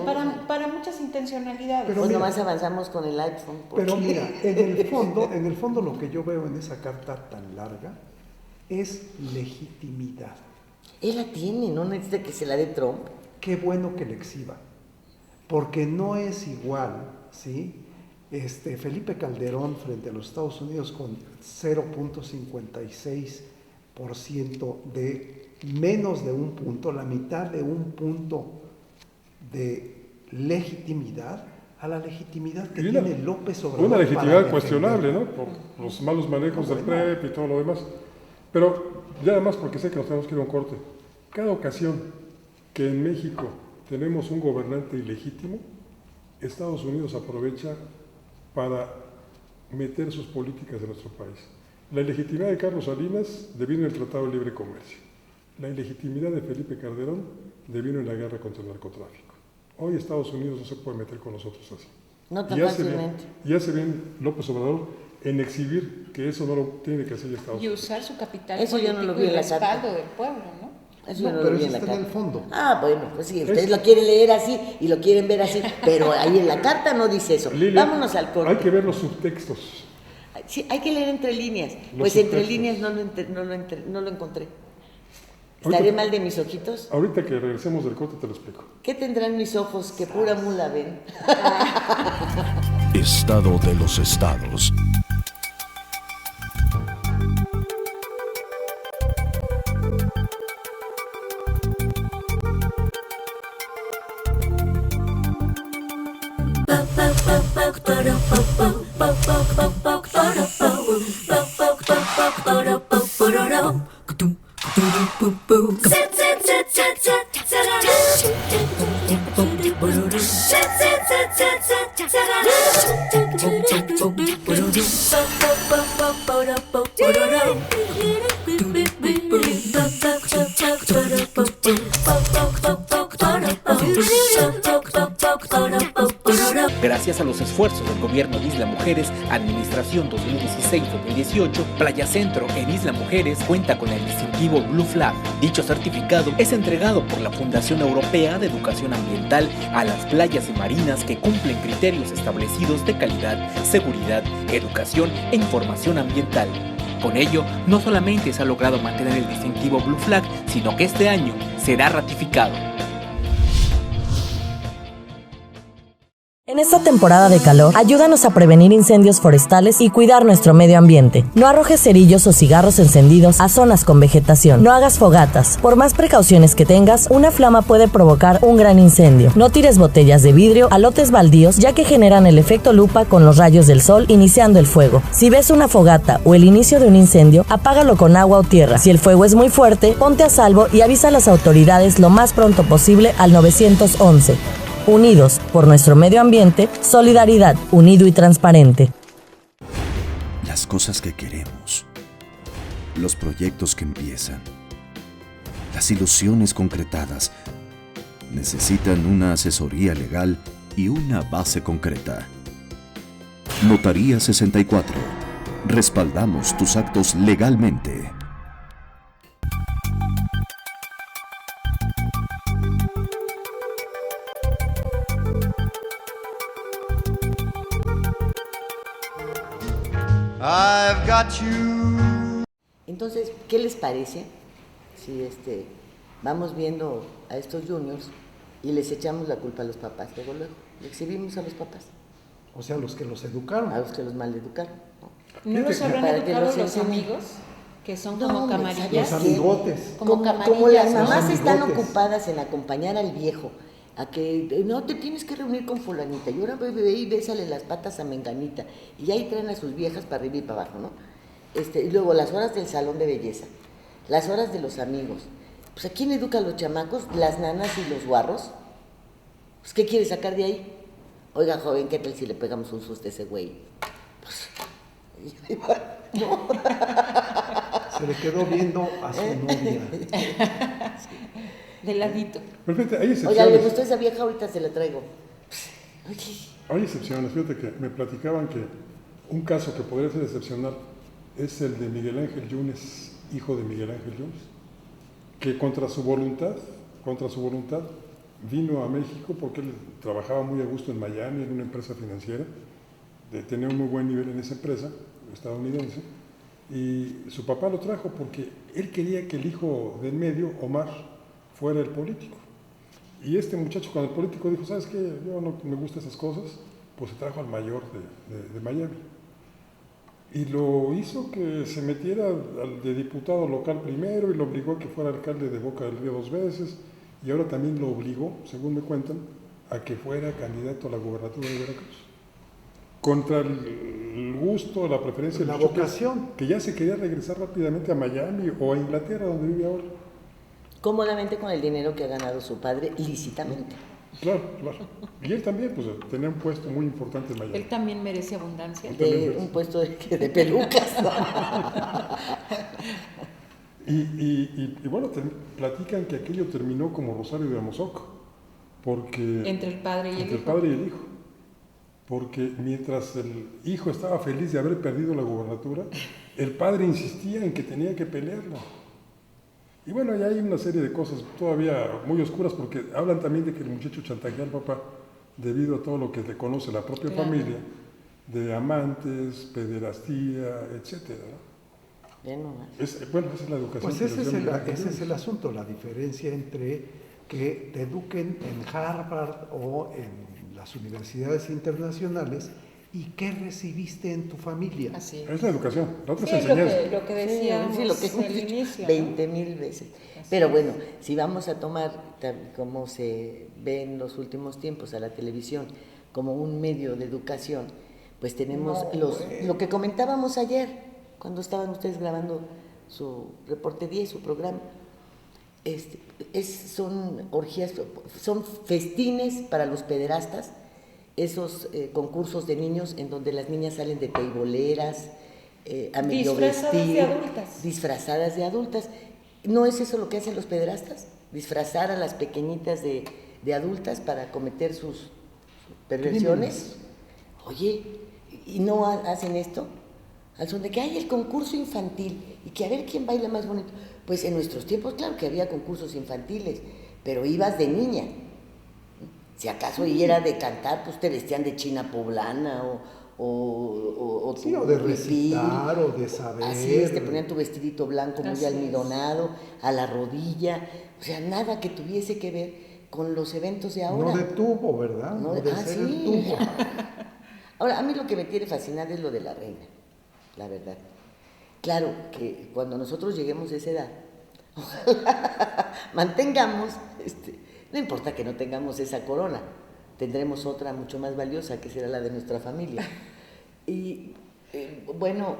intencionalidades. Pero pues nomás avanzamos con el iPhone. Pero mira, en el fondo lo que yo veo en esa carta tan larga es legitimidad. Él la tiene, no necesita que se la dé Trump. Qué bueno que la exhiba, porque no es igual, ¿sí? Felipe Calderón frente a los Estados Unidos con 0.56% de menos de un punto, la mitad de un punto de legitimidad, a la legitimidad que tiene López Obrador. Una legitimidad cuestionable, ¿no? Por los malos manejos del PREP y todo lo demás. Pero ya además, porque sé que nos tenemos que ir a un corte, cada ocasión que en México tenemos un gobernante ilegítimo, Estados Unidos aprovecha para meter sus políticas en nuestro país. La ilegitimidad de Carlos Salinas devino en el Tratado de Libre Comercio. La ilegitimidad de Felipe Calderón devino en la guerra contra el narcotráfico. Hoy Estados Unidos no se puede meter con nosotros así. No tan Y fácilmente. y hace bien López Obrador en exhibir que eso no lo tiene que hacer Estados Y Unidos. usar su capital Eso yo no lo vi político y en la carta. respaldo del pueblo, ¿no? Eso yo No, no pero lo vi eso en la está en el carta. fondo. Ah, bueno, pues sí, ustedes lo quieren leer así y lo quieren ver así, pero ahí en la carta no dice eso. Lilia, Vámonos al corte. hay que ver los subtextos. Sí, hay que leer entre líneas. Los Pues entre subtextos. líneas no lo encontré. Ahorita- ¿Estaré mal de mis ojitos? Ahorita que regresemos del corte te lo explico. ¿Qué tendrán mis ojos que pura mula ven? Estado de los estados. Gracias a los esfuerzos del gobierno de Isla Mujeres, Administración 2016-2018, Playa Centro en Isla Mujeres cuenta con el distintivo Blue Flag. Dicho certificado es entregado por la Fundación Europea de Educación Ambiental a las playas y marinas que cumplen criterios establecidos de calidad, seguridad, educación e información ambiental. Con ello, no solamente se ha logrado mantener el distintivo Blue Flag, sino que este año será ratificado. En esta temporada de calor, ayúdanos a prevenir incendios forestales y cuidar nuestro medio ambiente. No arrojes cerillos o cigarros encendidos a zonas con vegetación. No hagas fogatas. Por más precauciones que tengas, una flama puede provocar un gran incendio. No tires botellas de vidrio a lotes baldíos, ya que generan el efecto lupa con los rayos del sol iniciando el fuego. Si ves una fogata o el inicio de un incendio, apágalo con agua o tierra. Si el fuego es muy fuerte, ponte a salvo y avisa a las autoridades lo más pronto posible al 911. Unidos por nuestro medio ambiente, solidaridad, unido y transparente. Las cosas que queremos, los proyectos que empiezan, las ilusiones concretadas, necesitan una asesoría legal y una base concreta. Notaría 64. Respaldamos tus actos legalmente. I've got you. Entonces, ¿qué les parece si vamos viendo a estos juniors y les echamos la culpa a los papás? Luego le exhibimos a los papás, O sea, los que los educaron. a los que los maleducaron. ¿No los habrán Para que educado los los enseñen. amigos? Que son No, como hombre, camarillas. Los amigotes. Como Como las camarillas, mamás los están amigotes. ocupadas en acompañar al viejo a que no te tienes que reunir con fulanita y ahora ve y bésale las patas a menganita y ahí traen a sus viejas para arriba y para abajo, ¿no? Y luego las horas del salón de belleza, las horas de los amigos. Pues ¿a quién educa a los chamacos? Las nanas y los guarros. Pues ¿qué quiere sacar de ahí? Oiga, joven, ¿qué tal si le pegamos un susto a ese güey? Pues, no. Se le quedó viendo a su novia. De ladito. Pero fíjate, hay Oiga, ¿le excepciones. gustó esa vieja? Ahorita se la traigo. Oye. Hay excepciones. Fíjate que me platicaban que un caso que podría ser excepcional es el de Miguel Ángel Yunes, hijo de Miguel Ángel Yunes, que contra su voluntad, vino a México porque él trabajaba muy a gusto en Miami, en una empresa financiera, tenía un muy buen nivel en esa empresa estadounidense, y su papá lo trajo porque él quería que el hijo de en medio, Omar, fuera el político. Y este muchacho, cuando el político dijo, ¿sabes qué? Yo no me gustan esas cosas, pues se trajo al mayor de Miami. Y lo hizo que se metiera de diputado local primero y lo obligó a que fuera alcalde de Boca del Río 2 veces. Y ahora también lo obligó, según me cuentan, a que fuera candidato a la gobernatura de Veracruz. Contra el gusto, la preferencia del La muchacho, vocación. que ya se quería regresar rápidamente a Miami o a Inglaterra, donde vive ahora. Cómodamente con el dinero que ha ganado su padre lícitamente. Claro, claro. Y él también, pues, tenía un puesto muy importante en Miami. Él también merece abundancia. De un puesto de pelucas. Y bueno, platican que aquello terminó como Rosario de Amozoc, porque Entre el padre y el entre el hijo. padre y el hijo. Porque mientras el hijo estaba feliz de haber perdido la gubernatura, el padre insistía en que tenía que pelearlo. Y bueno, ya hay una serie de cosas todavía muy oscuras, porque hablan también de que el muchacho chantajea al papá debido a todo lo que le conoce la propia Claro. familia, de amantes, pederastía, etcétera, ¿no? Bueno, esa es la educación. Pues que ese les es, dio ese es el asunto, la diferencia entre que te eduquen en Harvard o en las universidades internacionales y qué recibiste en tu familia. Así Es la educación, la otra Sí, es es lo enseñanza. que, lo que decíamos Sí, lo que al hemos dicho inicio, ¿no? 20,000 veces. Pero bueno, si vamos a tomar, como se ve en los últimos tiempos, a la televisión como un medio de educación, pues tenemos lo que comentábamos ayer, cuando estaban ustedes grabando su reporte 10, su programa. Son orgías, son festines para los pederastas, esos concursos de niños en donde las niñas salen de teiboleras, a medio Disfrazadas vestir, de adultas. disfrazadas de adultas. ¿No es eso lo que hacen los pederastas? Disfrazar a las pequeñitas de adultas para cometer sus perversiones. Oye, ¿y no hacen esto? Al son de que hay el concurso infantil y que a ver quién baila más bonito. Pues en nuestros tiempos, claro que había concursos infantiles, pero ibas de niña. Si acaso y era de cantar, pues te vestían de china poblana o Sí, o de recitar, o de saber. Así es, te ponían tu vestidito blanco muy Así es. almidonado, a la rodilla. O sea, nada que tuviese que ver con los eventos de ahora. No de tubo, ¿verdad? No, No de ah, ser sí. el tubo. Ahora, a mí lo que me tiene fascinada es lo de la reina, la verdad. Claro que cuando nosotros lleguemos a esa edad, ojalá mantengamos, no importa que no tengamos esa corona, tendremos otra mucho más valiosa que será la de nuestra familia. Y bueno,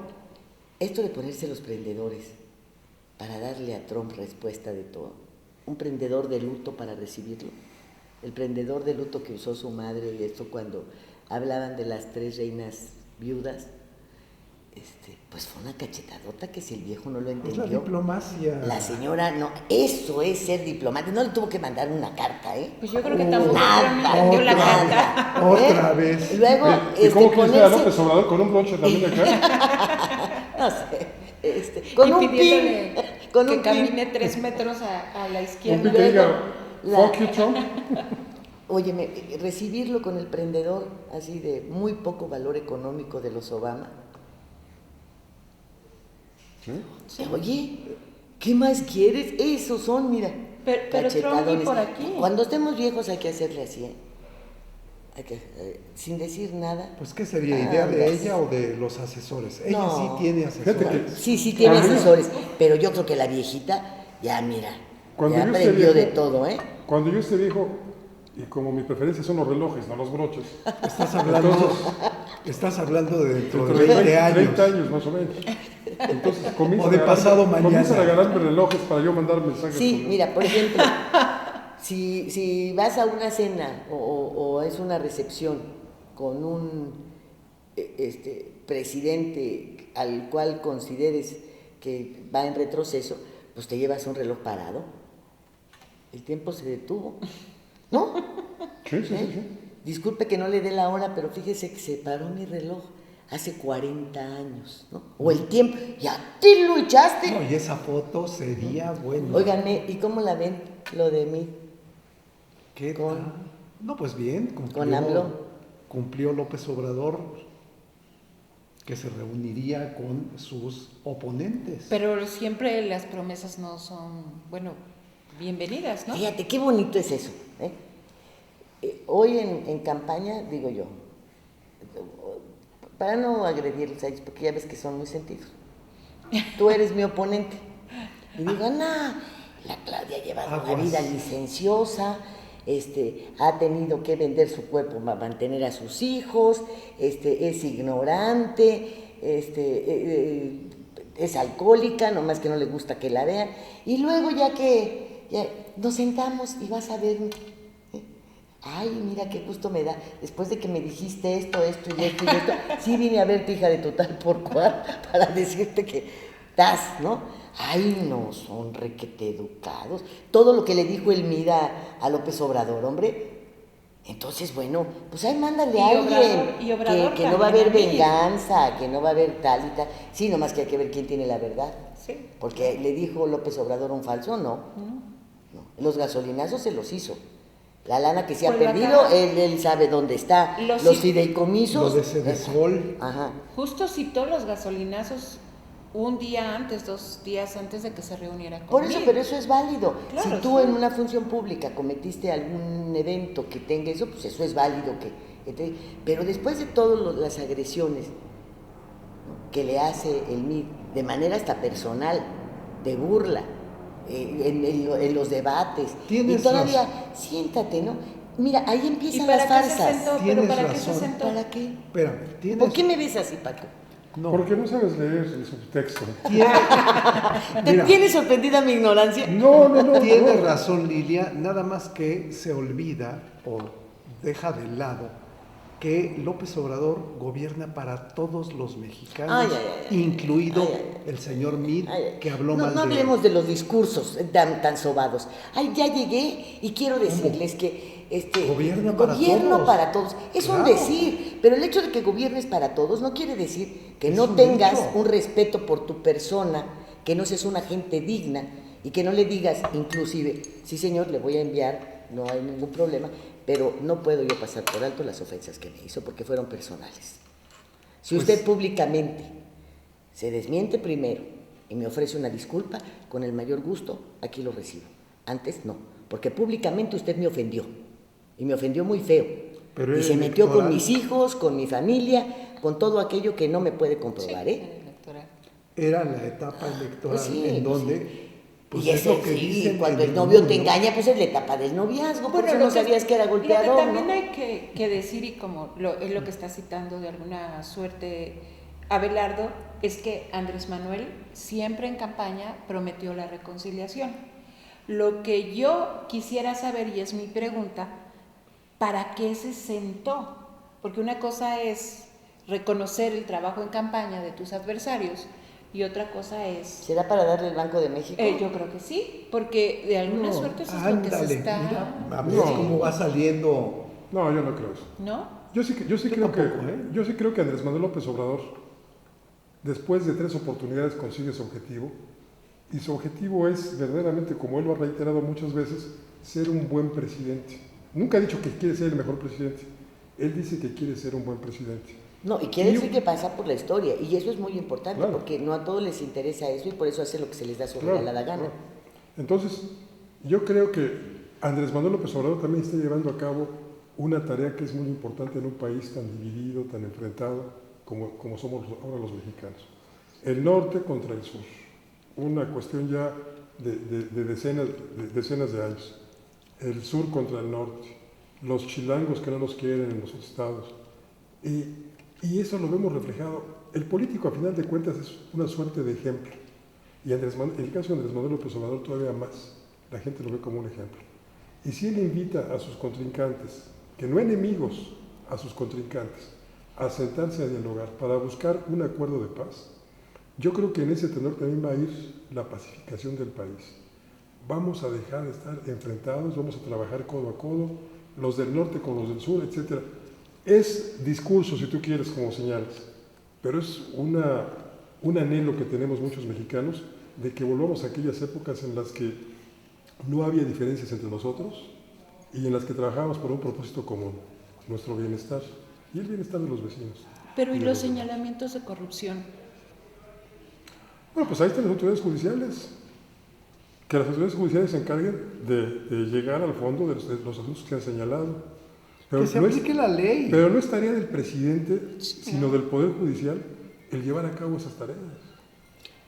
esto de ponerse los prendedores para darle a Trump respuesta de todo, un prendedor de luto para recibirlo, el prendedor de luto que usó su madre y esto cuando hablaban de las 3 reinas viudas, pues fue una cachetadota que si el viejo no lo Pues entendió. la diplomacia. La señora no, eso es ser diplomático, no le tuvo que mandar una carta, ¿eh? Pues yo creo que tampoco Nada, entendió la otra. carta. Otra vez. Luego, ¿Y cómo quieres ver a ponerse, López Obrador con un broche también acá? no sé, con Y un pin, pidiéndole con que un camine pin. 3 metros a la Un izquierda. pin que diga, La- fuck you, Trump. Óyeme, recibirlo con el prendedor así de muy poco valor económico de los Obama. ¿Sí? Oye, ¿qué más quieres? Esos son, mira, Pero Trump ni cachetadones. por aquí. Cuando estemos viejos hay que hacerle así, ¿eh? Hay que, sin decir nada. Pues, ¿qué sería? ¿Idea de Hablas. ella o de los asesores? Ella No. sí tiene Fíjate asesores. que Sí, tiene Cuando yo- asesores, pero yo creo que la viejita, ya mira, Cuando ya yo esté aprendió de viejo- todo, ¿eh? Cuando yo esté viejo, y como mi preferencia son los relojes, no los broches. Estás hablando de dentro de Dentro de 20 años. 30 años más o menos. Entonces comienzan O de a regalarme- pasado mañana. Comienzan a regalarme relojes para yo mandar mensajes. Sí, con- mira, por ejemplo, si vas a una cena o es una recepción con un presidente al cual consideres que va en retroceso, pues te llevas un reloj parado. El tiempo se detuvo, ¿no? Sí, sí, sí, sí. Disculpe que no le dé la hora, pero fíjese que se paró mi reloj hace 40 años, ¿no? O el tiempo, ya te lo echaste. No, y esa foto sería buena. Óiganme, ¿y cómo la ven lo de mí? ¿Qué con- tal? No, pues bien. con AMLO. Cumplió López Obrador que se reuniría con sus oponentes. Pero siempre las promesas no son, bueno, bienvenidas, ¿no? Fíjate, qué bonito es eso. Hoy en campaña, digo yo, para no agredirlos a ellos, porque ya ves que son muy sentidos, tú eres mi oponente. Y digo, no, la Claudia lleva una Aguas. vida licenciosa, ha tenido que vender su cuerpo para mantener a sus hijos, es ignorante, es alcohólica, nomás que no le gusta que la vean. Y luego ya nos sentamos y vas a verme. Ay, mira qué gusto me da. Después de que me dijiste esto y esto, sí vine a verte, hija de total por cual, para decirte que estás, ¿no? Ay, no, son requete educados. Todo lo que le dijo Elmira a López Obrador, hombre, Entonces, bueno, pues ahí mándale Y a alguien Obrador que no va a haber también, venganza, que no va a haber tal y tal. Sí, nomás que hay que ver quién tiene la verdad. Sí. Porque le dijo López Obrador un falso, no. Los gasolinazos se los hizo. La lana que se ha Pues la perdido, cara. él sabe dónde está. Los Los ci- fideicomisos. Lo de Sedesol. Ajá. Justo citó los gasolinazos un día antes, 2 días antes de que se reuniera con Por eso, Mir. pero eso es válido. Claro, Si tú sí. en una función pública cometiste algún evento que tenga eso, pues eso es válido. Pero después de todas las agresiones, ¿no?, que le hace el MIR, de manera hasta personal, de burla, en los debates, Tienes y todavía, siéntate, ¿no? Mira, ahí ¿Y empiezan para las qué se farsas. sentó? ¿Pero Tienes para qué se razón. sentó? ¿Para qué? Espérame, tienes... ¿Por qué me ves así, Paco? No, Porque no sabes leer el subtexto. ¿Te Mira. tiene sorprendida mi ignorancia? No. Tiene no. razón Lilia, nada más que se olvida o deja de lado que López Obrador gobierna para todos los mexicanos, incluido el señor Mir, que habló mal no de él. hablemos de los discursos tan sobados. Ay, ya llegué y quiero decirles que Gobierno gobierno para para todos. Es un Claro. decir, pero el hecho de que gobiernes para todos no quiere decir que Es no un tengas hecho. un respeto por tu persona, que no seas una gente digna y que no le digas inclusive, sí señor, le voy a enviar, no hay ningún problema, pero no puedo yo pasar por alto las ofensas que me hizo porque fueron personales. Si Pues- usted públicamente se desmiente primero y me ofrece una disculpa, con el mayor gusto, aquí lo recibo. Antes no, porque públicamente usted me ofendió, y me ofendió muy feo. Pero Y era se metió con electoral. mis hijos, con mi familia, con todo aquello que no me puede comprobar, ¿eh? Electoral. Era la etapa electoral Pues sí, en pues donde pues y es lo que sí, dicen cuando en el novio mundo. te engaña, pues es la etapa del noviazgo, por eso lo no sabías que era Lo golpeador, que también ¿no? hay que decir, y como es lo que está citando de alguna suerte Abelardo, es que Andrés Manuel siempre en campaña prometió la reconciliación. Lo que yo quisiera saber, y es mi pregunta, ¿para qué se sentó? Porque una cosa es reconocer el trabajo en campaña de tus adversarios y otra cosa es... ¿Será para darle el Banco de México? yo creo que sí, porque de alguna No, suerte eso es lo que se ándale, está... mira, a ver No. cómo va saliendo. No, yo no creo eso. ¿No? Yo sí creo tampoco, que yo sí creo que Andrés Manuel López Obrador, después de 3 oportunidades, consigue su objetivo. Y su objetivo es verdaderamente, como él lo ha reiterado muchas veces, ser un buen presidente. Nunca ha dicho que quiere ser el mejor presidente. Él dice que quiere ser un buen presidente. No, y quiere Y- decir que pasa por la historia, y eso es muy importante, Claro. porque no a todos les interesa eso y por eso hace lo que se les da su Claro, regalada gana. claro. Entonces, yo creo que Andrés Manuel López Obrador también está llevando a cabo una tarea que es muy importante en un país tan dividido, tan enfrentado como somos ahora los mexicanos. El norte contra el sur, una cuestión ya de decenas de años. El sur contra el norte, los chilangos que no los quieren en los estados. Y eso lo vemos reflejado. El político, a final de cuentas, es una suerte de ejemplo. Y en el caso de Andrés Manuel López Obrador todavía más. La gente lo ve como un ejemplo. Y si él invita a sus contrincantes, que no enemigos, a sus contrincantes, a sentarse a dialogar para buscar un acuerdo de paz, yo creo que en ese tenor también va a ir la pacificación del país. Vamos a dejar de estar enfrentados, vamos a trabajar codo a codo, los del norte con los del sur, etc. Es discurso, si tú quieres, como señales, pero es un anhelo que tenemos muchos mexicanos de que volvamos a aquellas épocas en las que no había diferencias entre nosotros y en las que trabajábamos por un propósito común, nuestro bienestar y el bienestar de los vecinos. Pero ¿y de los demás. señalamientos de corrupción? Bueno, pues ahí están las autoridades judiciales. Que las autoridades judiciales se encarguen de llegar al fondo de los asuntos que se han señalado. Pero Que se no es- aplique la ley. Pero no es tarea del presidente, sino del Poder Judicial, el llevar a cabo esas tareas.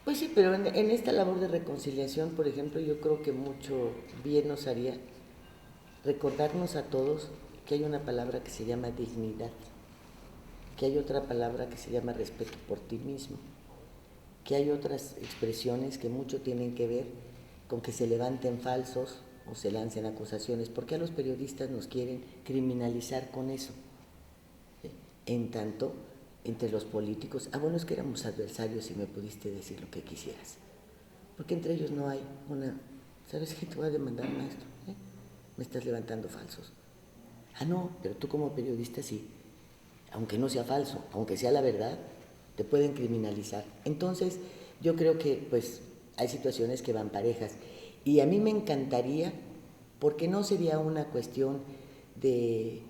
Pues sí, pero en esta labor de reconciliación, por ejemplo, yo creo que mucho bien nos haría recordarnos a todos que hay una palabra que se llama dignidad, que hay otra palabra que se llama respeto por ti mismo, que hay otras expresiones que mucho tienen que ver con que se levanten falsos o se lancen acusaciones, porque a los periodistas nos quieren criminalizar con eso. En tanto, entre los políticos, bueno, es que éramos adversarios y me pudiste decir lo que quisieras, porque entre ellos no hay una, ¿sabes qué? Te voy a demandar, maestro, me estás levantando falsos. Ah, no, pero tú como periodista sí, aunque no sea falso, aunque sea la verdad, te pueden criminalizar. Entonces, yo creo que pues hay situaciones que van parejas. Y a mí me encantaría, porque no sería una cuestión de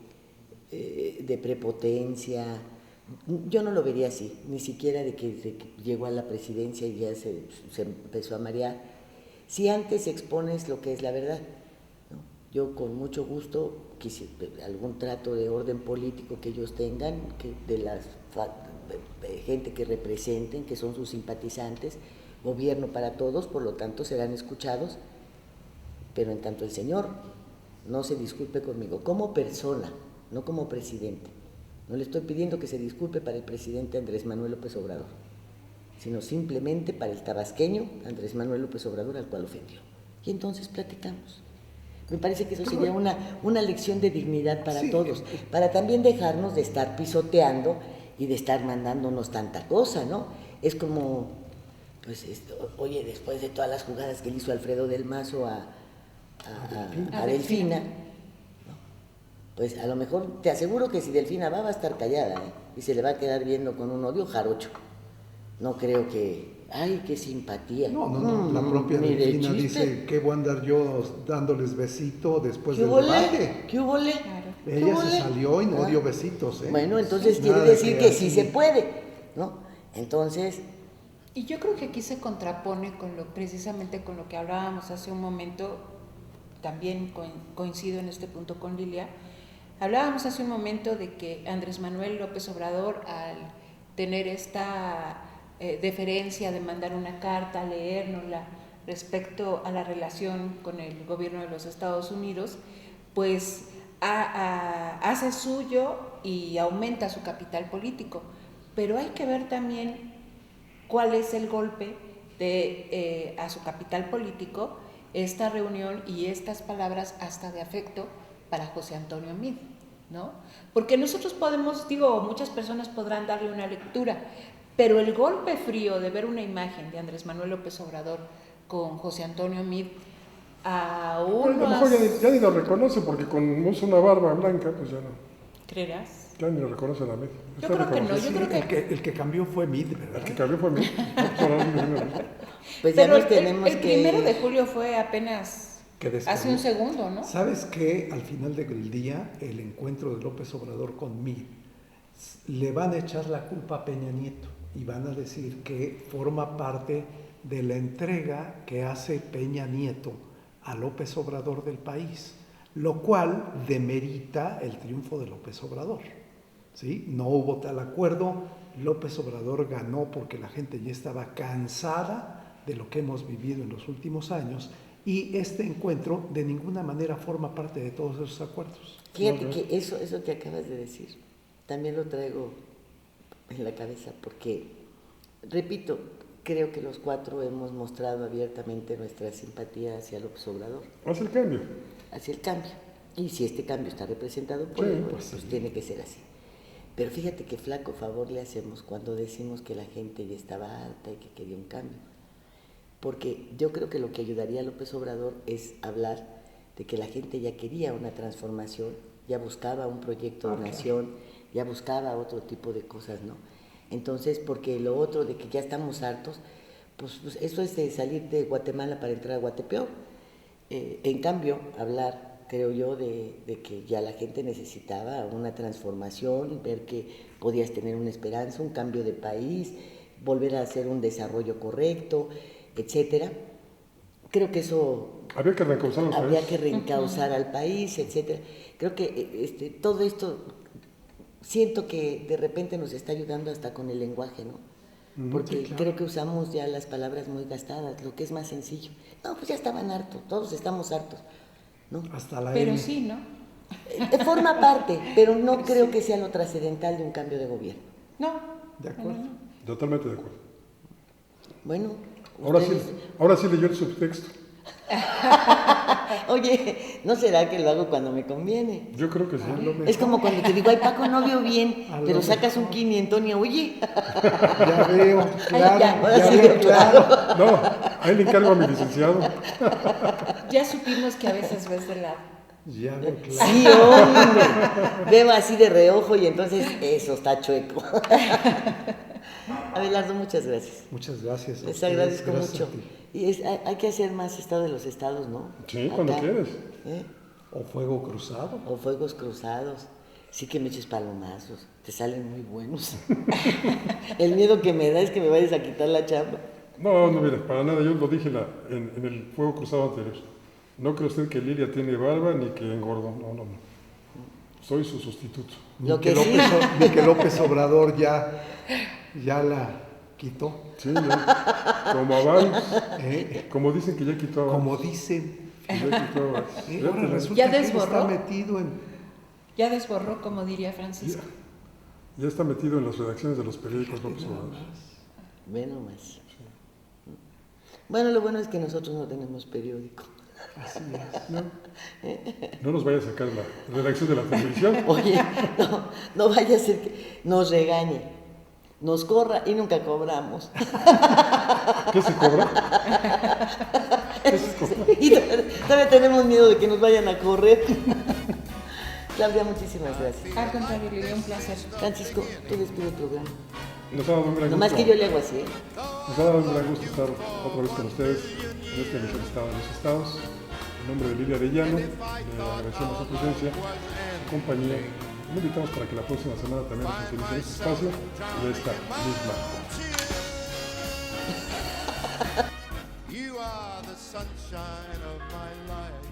prepotencia, yo no lo vería así, ni siquiera de que llegó a la presidencia y ya se empezó a marear. Si antes expones lo que es la verdad, ¿no? Yo con mucho gusto quisiera algún trato de orden político que ellos tengan, que de la gente que representen, que son sus simpatizantes, gobierno para todos, por lo tanto serán escuchados, pero en tanto el señor no se disculpe conmigo, como persona, no como presidente. No le estoy pidiendo que se disculpe para el presidente Andrés Manuel López Obrador, sino simplemente para el tabasqueño Andrés Manuel López Obrador, al cual ofendió. Y entonces platicamos. Me parece que eso sería una lección de dignidad para todos, para también dejarnos de estar pisoteando y de estar mandándonos tanta cosa, ¿no? Es como, pues, oye, después de todas las jugadas que le hizo Alfredo del Mazo a Delfina, ¿no? Pues a lo mejor, te aseguro que si Delfina va a estar callada, ¿eh? Y se le va a quedar viendo con un odio jarocho. No creo que, ay, qué simpatía. No, la propia Delfina dice que voy a andar yo dándoles besito después del debate. ¿Qué hubo? Ella se salió y no dio besitos, ¿eh? Bueno, entonces quiere decir que sí se puede, ¿no? Entonces... Y yo creo que aquí se contrapone precisamente con lo que hablábamos hace un momento, también coincido en este punto con Lilia. Hablábamos hace un momento de que Andrés Manuel López Obrador, al tener esta deferencia de mandar una carta, leérnosla respecto a la relación con el gobierno de los Estados Unidos, pues hace suyo y aumenta su capital político. Pero hay que ver también cuál es el golpe a su capital político, esta reunión y estas palabras hasta de afecto para José Antonio Meade, ¿no? Porque nosotros muchas personas podrán darle una lectura, pero el golpe frío de ver una imagen de Andrés Manuel López Obrador con José Antonio Meade, a lo mejor ya ni lo reconoce, porque con usa una barba blanca, pues ya no. ¿Creerás? Ya ni lo reconoce la Meade. Yo creo que no, yo creo que... El que cambió fue Meade, ¿verdad? El que cambió fue Meade. Pues ya pero nos tenemos el 1 de julio fue apenas hace un segundo, ¿no? ¿Sabes qué? Al final del día, el encuentro de López Obrador con Meade, le van a echar la culpa a Peña Nieto y van a decir que forma parte de la entrega que hace Peña Nieto a López Obrador del país, lo cual demerita el triunfo de López Obrador, ¿sí? No hubo tal acuerdo, López Obrador ganó porque la gente ya estaba cansada de lo que hemos vivido en los últimos años, y este encuentro de ninguna manera forma parte de todos esos acuerdos. Fíjate que eso que acabas de decir, también lo traigo en la cabeza, porque, repito, creo que los cuatro hemos mostrado abiertamente nuestra simpatía hacia López Obrador. Hacia el cambio. Hacia el cambio. Y si este cambio está representado por él, pues tiene que ser así. Pero fíjate qué flaco favor le hacemos cuando decimos que la gente ya estaba harta y que quería un cambio. Porque yo creo que lo que ayudaría a López Obrador es hablar de que la gente ya quería una transformación, ya buscaba un proyecto de nación, ya buscaba otro tipo de cosas, ¿no? Entonces, porque lo otro de que ya estamos hartos, pues eso es de salir de Guatemala para entrar a Guatepeor. En cambio, hablar, creo yo, de que ya la gente necesitaba una transformación, ver que podías tener una esperanza, un cambio de país, volver a hacer un desarrollo correcto, etcétera. Creo que eso había que reencauzar al país. Había que reencauzar al país, etcétera. Creo que todo esto siento que de repente nos está ayudando hasta con el lenguaje, ¿no? Porque sí, claro, creo que usamos ya las palabras muy gastadas, lo que es más sencillo. No, pues ya estaban hartos, todos estamos hartos, ¿no? Hasta la Pero M. sí, ¿no? Forma parte, pero no creo que sea lo trascendental de un cambio de gobierno. No. De acuerdo. Totalmente de acuerdo. Bueno. Ahora sí leyó el subtexto. Oye, ¿no será que lo hago cuando me conviene? Yo creo que sí. Es como cuando te digo, ay Paco, no veo bien, pero sacas un 500 y oye. Ya veo, claro. Ya veo, claro. No, ahí le encargo a mi licenciado. Ya supimos que a veces ves de lado. Ya veo, claro. Sí, hombre. Veo así de reojo y entonces eso está chueco. Abelardo, muchas gracias. Muchas gracias. a Les ustedes, agradezco gracias mucho. a ti. Y hay que hacer más Estado de los Estados, ¿no? Sí, cuando quieres. ¿Eh? O fuego cruzado. O fuegos cruzados. Sí que me eches palomazos. Te salen muy buenos. El miedo que me da es que me vayas a quitar la chamba. No, mira, para nada, yo lo dije en el fuego cruzado anterior. No cree usted que Lilia tiene barba ni que engordó, no. Soy su sustituto. Lo que sí. Ni que López Obrador ya la quitó. Sí, ya. Como a varios. Como dicen que ya quitó a varios. Como dicen. Que ya quitó a varios. Ahora resulta Ya que él desborró. está metido en... Ya desborró, como diría Francisco. Ya está metido en las redacciones de los periódicos López Obrador. Ve nomás. Bueno, lo bueno es que nosotros no tenemos periódico. Así es. No nos vaya a sacar la redacción de la televisión. Oye, no vaya a ser que nos regañe, nos corra y nunca cobramos. ¿Qué se cobra? Y todavía tenemos miedo de que nos vayan a correr. Claudia, muchísimas gracias. Al contrario, Lilia, un placer. Francisco, tú despide el programa. Nos ha dado un gran Nomás gusto. que yo le hago así, ¿eh? Nos ha dado un gran gusto estar otra vez con ustedes en este mejor estado de los estados. En nombre de Lilia Arellano, le agradecemos su presencia, su compañía. Le invitamos para que la próxima semana también nos sintonice en este espacio y esta misma. You are the sunshine of my life.